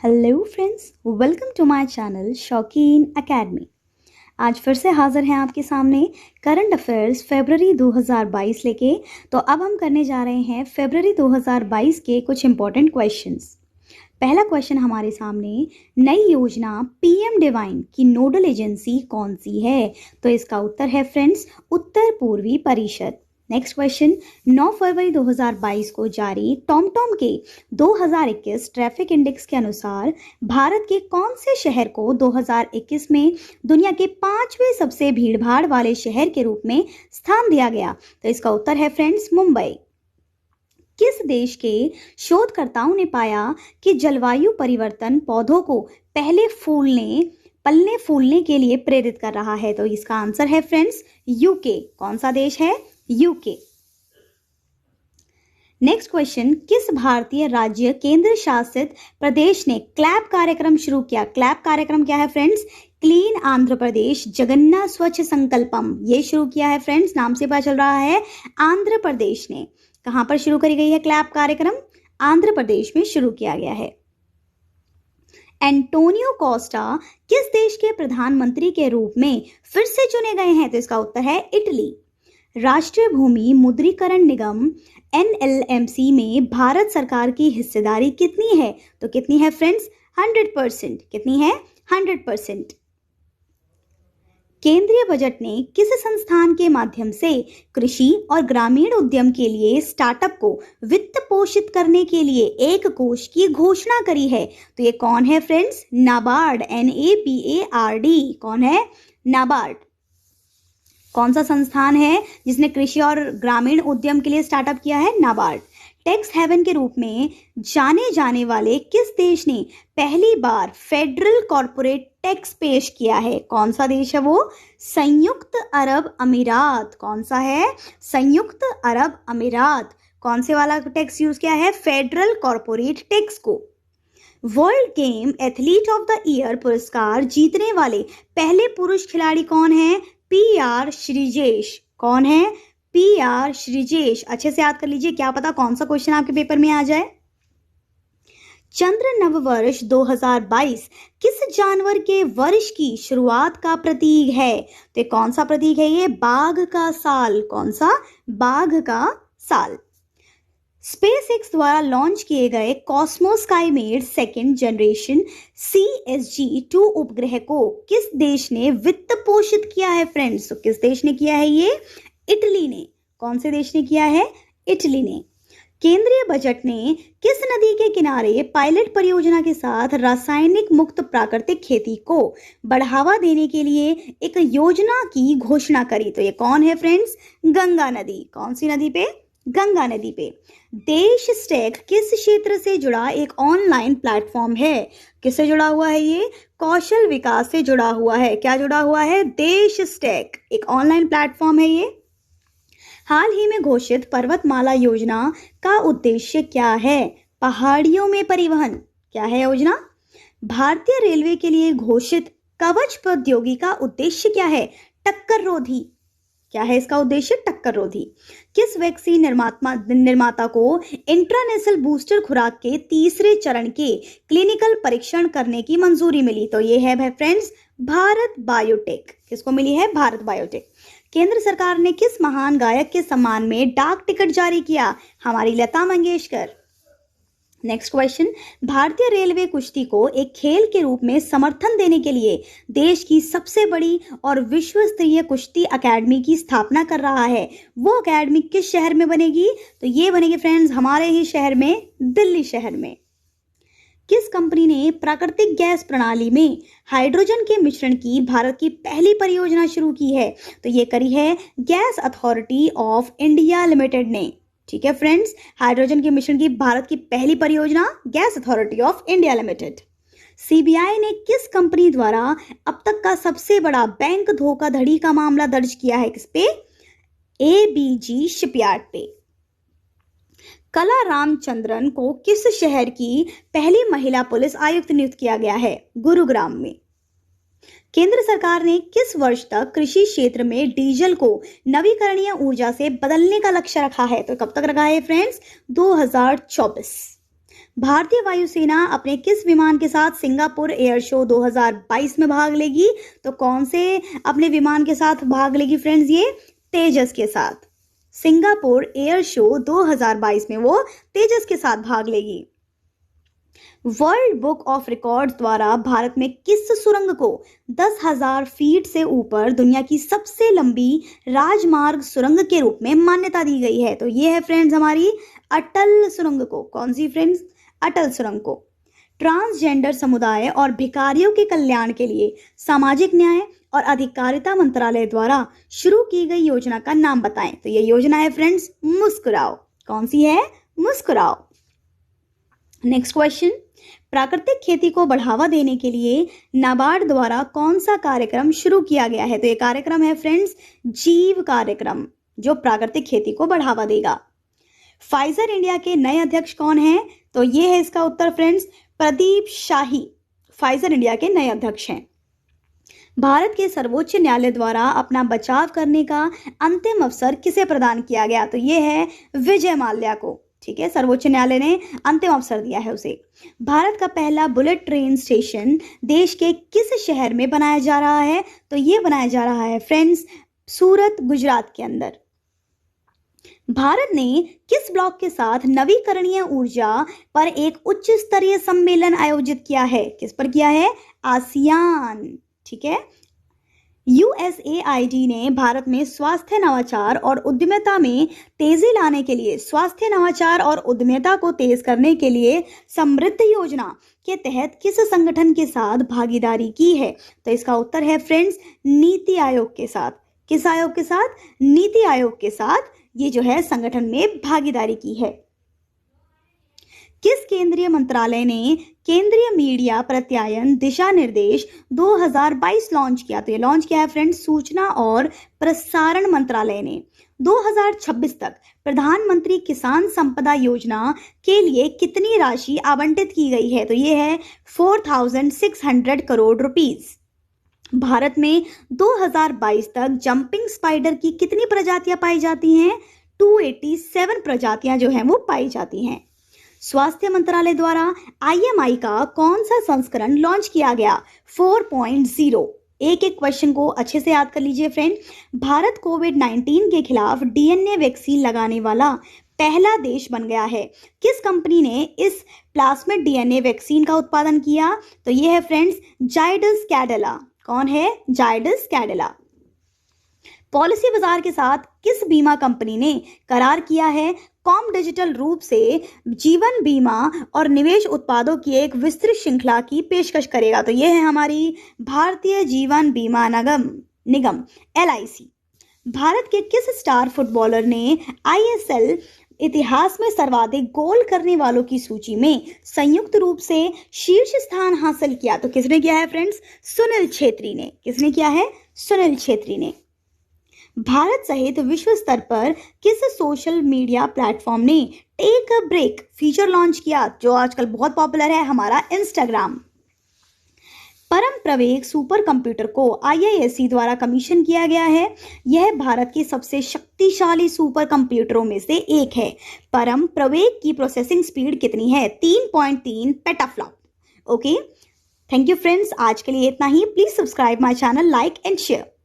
Hello friends, welcome to my channel Shaukeen Academy. आज फिर से हाजिर हैं आपके सामने करंट अफेयर्स फरवरी 2022 लेके। तो अब हम करने जा रहे हैं फरवरी 2022 के कुछ इंपॉर्टेंट क्वेश्चंस। पहला क्वेश्चन हमारे सामने, नई योजना पीएम डिवाइन की नोडल एजेंसी कौन सी है? तो इसका उत्तर है फ्रेंड्स उत्तर पूर्वी परिषद। नेक्स्ट क्वेश्चन, 9 फरवरी 2022 को जारी टॉमटॉम के 2021 ट्रैफिक इंडेक्स के अनुसार भारत के कौन से शहर को 2021 में दुनिया के 5वें सबसे भीड़भाड़ वाले शहर के रूप में स्थान दिया गया? तो इसका उत्तर है फ्रेंड्स मुंबई। किस देश के शोधकर्ताओं ने पाया कि जलवायु परिवर्तन पौधों को पलने फूलने के लिए प्रेरित कर रहा है? तो इसका आंसर है फ्रेंड्स यूके। कौन सा देश है? यूके। नेक्स्ट क्वेश्चन, किस भारतीय राज्य केंद्र शासित प्रदेश ने क्लैप कार्यक्रम शुरू किया? क्लैप कार्यक्रम क्या है फ्रेंड्स? क्लीन आंध्र प्रदेश जगन्नाथ स्वच्छ संकल्पम, ये शुरू किया है फ्रेंड्स। नाम से पता चल रहा है आंध्र प्रदेश ने। कहां पर शुरू करी गई है क्लैप कार्यक्रम? आंध्र प्रदेश में शुरू किया गया है। एंटोनियो कोस्टा किस देश के प्रधानमंत्री के रूप में फिर से चुने गए हैं? तो इसका उत्तर है इटली। राष्ट्रीय भूमि मुद्रीकरण निगम एनएलएमसी में भारत सरकार की हिस्सेदारी कितनी है? तो कितनी है फ्रेंड्स? 100%। कितनी है? 100%। केंद्रीय बजट ने किस संस्थान के माध्यम से कृषि और ग्रामीण उद्यम के लिए स्टार्टअप को वित्त पोषित करने के लिए एक कोष की घोषणा करी है? तो ये कौन है फ्रेंड्स? नाबार्ड, NABARD। कौन है? नाबार्ड। कौन सा संस्थान है जिसने कृषि और ग्रामीण उद्यम के लिए स्टार्टअप किया है? नाबार्ड। टैक्स हेवन के रूप में जाने जाने वाले किस देश ने पहली बार फेडरल कॉर्पोरेट टैक्स पेश किया है? कौन सा देश है वो? संयुक्त अरब अमीरात। कौन सा है? संयुक्त अरब अमीरात। कौन से वाला टैक्स यूज किया है? फेडरल कॉर्पोरेट टैक्स को। World game athlete of the year पुरस्कार जीतने वाले पहले पुरुष खिलाड़ी कौन है? PR श्रीजेश। कौन है? PR श्रीजेश। अच्छे से याद कर लीजिए, क्या पता कौन सा क्वेश्चन आपके पेपर में आ जाए। चंद्र नववर्ष 2022 किस जानवर के वर्ष की शुरुआत का प्रतीक है? तो कौन सा प्रतीक है ये? बाघ का साल। कौन सा? बाघ का साल। SpaceX द्वारा लॉन्च किए गए Cosmos Skymet second generation CSG-2 उपग्रह को किस देश ने वित्त पोषित किया है फ्रेंड्स? तो किस देश ने किया है ये? इटली ने। कौन से देश ने किया है? इटली ने। केंद्रीय बजट ने किस नदी के किनारे पायलट परियोजना के साथ रासायनिक मुक्त प्राकृतिक खेती को बढ़ावा देने के लिए एक योजना की घोषणा करी? तो ये कौन है फ्रेंड्स? गंगा नदी। कौन सी नदी पे? गंगा नदी पे। देश स्टैक किस क्षेत्र से जुड़ा एक ऑनलाइन प्लेटफॉर्म है? किससे जुड़ा हुआ है ये? कौशल विकास से जुड़ा हुआ है। क्या जुड़ा हुआ है? देश स्टैक एक ऑनलाइन प्लेटफॉर्म है ये। हाल ही में घोषित पर्वतमाला योजना का उद्देश्य क्या है? पहाड़ियों में परिवहन। क्या है योजना? भारतीय रेलवे के लिए घोषित कवच प्रौद्योगिकी का उद्देश्य क्या है? टक्कर रोधी। क्या है इसका उद्देश्य? टक्कर रोधी। किस वैक्सीन निर्माता को इंट्रानेशनल बूस्टर खुराक के तीसरे चरण के क्लिनिकल परीक्षण करने की मंजूरी मिली? तो ये है फ्रेंड्स भारत बायोटेक। किसको मिली है? भारत बायोटेक। केंद्र सरकार ने किस महान गायक के सम्मान में डाक टिकट जारी किया? हमारी लता मंगेशकर। नेक्स्ट क्वेश्चन, भारतीय रेलवे कुश्ती को एक खेल के रूप में समर्थन देने के लिए देश की सबसे बड़ी और विश्व स्तरीय कुश्ती अकेडमी की स्थापना कर रहा है। वो अकेडमी किस शहर में बनेगी? तो ये बनेगी फ्रेंड्स हमारे ही शहर में, दिल्ली शहर में। किस कंपनी ने प्राकृतिक गैस प्रणाली में हाइड्रोजन के मिश्रण की भारत की पहली परियोजना शुरू की है? तो ये करी है gas authority of India limited ने। ठीक है फ्रेंड्स, हाइड्रोजन के मिश्रण की भारत की पहली परियोजना gas authority of India limited. CBI ने किस कंपनी द्वारा अब तक का सबसे बड़ा बैंक धोखाधड़ी का मामला दर्ज किया है? किस पे? ABG शिपयार्ड पे। कला रामचंद्रन को किस शहर की पहली महिला पुलिस आयुक्त नियुक्त किया गया है? गुरुग्राम में। केंद्र सरकार ने किस वर्ष तक कृषि क्षेत्र में डीजल को नवीकरणीय ऊर्जा से बदलने का लक्ष्य रखा है? तो कब तक रखा है फ्रेंड्स? 2024। भारतीय वायुसेना अपने किस विमान के साथ सिंगापुर एयर शो 2022 में भाग लेगी? तो कौन से अपने विमान के साथ भाग लेगी फ्रेंड्स? ये तेजस के साथ। सिंगापुर एयर शो 2022 में वो तेजस के साथ भाग लेगी। वर्ल्ड बुक ऑफ रिकॉर्ड्स द्वारा भारत में किस सुरंग को 10,000 फीट से ऊपर दुनिया की सबसे लंबी राजमार्ग सुरंग के रूप में मान्यता दी गई है? तो ये है फ्रेंड्स हमारी अटल सुरंग को। कौन सी फ्रेंड्स? अटल सुरंग को। ट्रांसजेंडर समुदाय और भिखारियों के कल्याण के लिए सामाजिक न्याय और अधिकारिता मंत्रालय द्वारा शुरू की गई योजना का नाम बताएं। तो ये योजना है फ्रेंड्स मुस्कुराओ। कौन सी है? मुस्कुराओ। नेक्स्ट क्वेश्चन, प्राकृतिक खेती को बढ़ावा देने के लिए नाबार्ड द्वारा कौन सा कार्यक्रम शुरू किया गया है? तो ये कार्यक्रम है फ्रेंड्स जीव कार्यक्रम, जो प्राकृतिक खेती को बढ़ावा देगा। फाइजर इंडिया के नए अध्यक्ष कौन हैं? तो ये है इसका उत्तर फ्रेंड्स, प्रदीप शाही फाइजर इंडिया के नए अध्यक्ष हैं। भारत के सर्वोच्च न्यायालय द्वारा अपना बचाव करने का अंतिम अवसर किसे प्रदान किया गया? तो ये है विजय माल्या को। ठीक है, सर्वोच्च न्यायालय ने अंतिम अवसर दिया है उसे। भारत का पहला बुलेट ट्रेन स्टेशन देश के किस शहर में बनाया जा रहा है? तो ये बनाया जा रहा है फ्रेंड्स सूरत, गुजरात के अंदर। भारत ने किस ब्लॉक के साथ नवीकरणीय ऊर्जा पर एक उच्च स्तरीय सम्मेलन आयोजित किया है? किस पर किया है? आसियान। ठीक है, USAID ने भारत में स्वास्थ्य नवाचार और उद्यमिता में तेजी लाने के लिए स्वास्थ्य नवाचार और उद्यमिता को तेज करने के लिए समृद्धि योजना के तहत किस संगठन के साथ भागीदारी की है? तो इसका उत्तर है फ्रेंड्स नीति आयोग के साथ। किस आयोग के साथ? नीति आयोग के साथ ये जो है संगठन में भागीदारी की है। किस केंद्रीय मंत्रालय ने केंद्रीय मीडिया प्रत्यायन दिशा निर्देश 2022 लॉन्च किया? तो ये लॉन्च किया है फ्रेंड्स सूचना और प्रसारण मंत्रालय ने। 2026 तक प्रधानमंत्री किसान संपदा योजना के लिए कितनी राशि आवंटित की गई है? तो ये है 4600 करोड़ रुपीस। भारत में 2022 तक जंपिंग स्पाइडर की कितनी प्रजातियां पाई जाती हैं? 287 प्रजातियां जो हैं वो पाई जाती हैं। स्वास्थ्य मंत्रालय द्वारा IMI का कौन सा संस्करण लॉन्च किया गया? 4.0। एक एक क्वेश्चन को अच्छे से याद कर लीजिए फ्रेंड। भारत कोविड-19 के खिलाफ DNA वैक्सीन लगाने वाला पहला देश बन गया है। किस कंपनी ने इस प्लाज्मिड DNA वैक्सीन का उत्पादन किया? तो ये है फ्रेंड्स जाइडस कैडिला। कौन है? जाइडस कैडिला। पॉलिसी बाजार के साथ किस बीमा कंपनी ने करार किया है? कॉम डिजिटल रूप से जीवन बीमा और निवेश उत्पादों की एक विस्तृत श्रृंखला की पेशकश करेगा। तो यह है हमारी भारतीय जीवन बीमा निगम LIC। भारत के किस स्टार फुटबॉलर ने ISL इतिहास में सर्वाधिक गोल करने वालों की सूची में संयुक्त रूप से शीर्ष स्थान हासिल किया? तो किसने किया है फ्रेंड्स? सुनील छेत्री ने। किसने किया है? सुनील छेत्री ने। भारत सहित विश्व स्तर पर किस सोशल मीडिया प्लेटफॉर्म ने take a break feature launch किया, जो आजकल बहुत पॉपुलर है? हमारा Instagram. Param Pravega super computer को IISc द्वारा कमीशन किया गया है। यह भारत के सबसे शक्तिशाली सुपर कंप्यूटरों में से एक है। परम प्रवेग की प्रोसेसिंग स्पीड कितनी है? 3.3 petaflop. Okay, thank you friends, आज के लिए इतना ही। Please subscribe my channel, like and share.